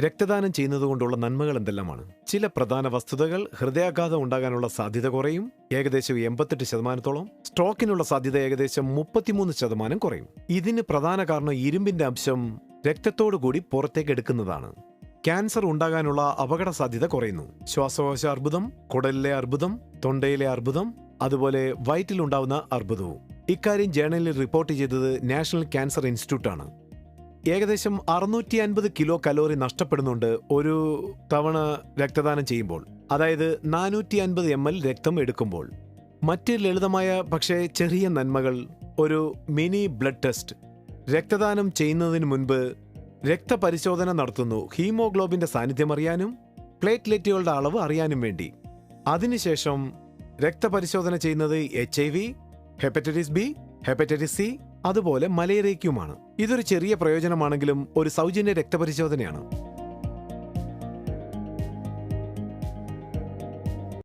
രക്തദാനം ചെയ്യുന്നതുകൊണ്ടുള്ള നന്മകൾ എന്തെല്ലാമാണ്? ചില പ്രധാന വസ്തുതകൾ: ഹൃദയാഘാതം ഉണ്ടാകാനുള്ള സാധ്യത കുറയും, ഏകദേശം 88%. സ്ട്രോക്കിനുള്ള സാധ്യത ഏകദേശം 33% കുറയും. ഇതിന് പ്രധാന കാരണം ഇരുമ്പിന്റെ അംശം രക്തത്തോടുകൂടി പുറത്തേക്ക് എടുക്കുന്നതാണ്. ക്യാൻസർ ഉണ്ടാകാനുള്ള അപകട സാധ്യത കുറയുന്നു. ശ്വാസകോശ അർബുദം, കുടലിലെ അർബുദം, തൊണ്ടയിലെ അർബുദം, അതുപോലെ വയറ്റിലുണ്ടാവുന്ന അർബുദവും. ഇക്കാര്യം ജേണലിൽ റിപ്പോർട്ട് ചെയ്തത് നാഷണൽ ക്യാൻസർ ഇൻസ്റ്റിറ്റ്യൂട്ടാണ്. ഏകദേശം 650 കിലോ കലോറി നഷ്ടപ്പെടുന്നുണ്ട് ഒരു തവണ രക്തദാനം ചെയ്യുമ്പോൾ, അതായത് 450 ml രക്തം എടുക്കുമ്പോൾ. മറ്റ് ലളിതമായ പക്ഷേ ചെറിയ നന്മകൾ: ഒരു മിനി ബ്ലഡ് ടെസ്റ്റ്. രക്തദാനം ചെയ്യുന്നതിന് മുൻപ് രക്തപരിശോധന നടത്തുന്നു, ഹീമോഗ്ലോബിന്റെ സാന്നിധ്യം അറിയാനും പ്ലേറ്റ്ലെറ്റുകളുടെ അളവ് അറിയാനും വേണ്ടി. അതിനുശേഷം രക്തപരിശോധന ചെയ്യുന്നത് HIV, hepatitis B, hepatitis C, അതുപോലെ മലേറിയയ്ക്കുമാണ്. ഇതൊരു ചെറിയ പ്രയോജനമാണെങ്കിലും ഒരു സൗജന്യ രക്തപരിശോധനയാണ്.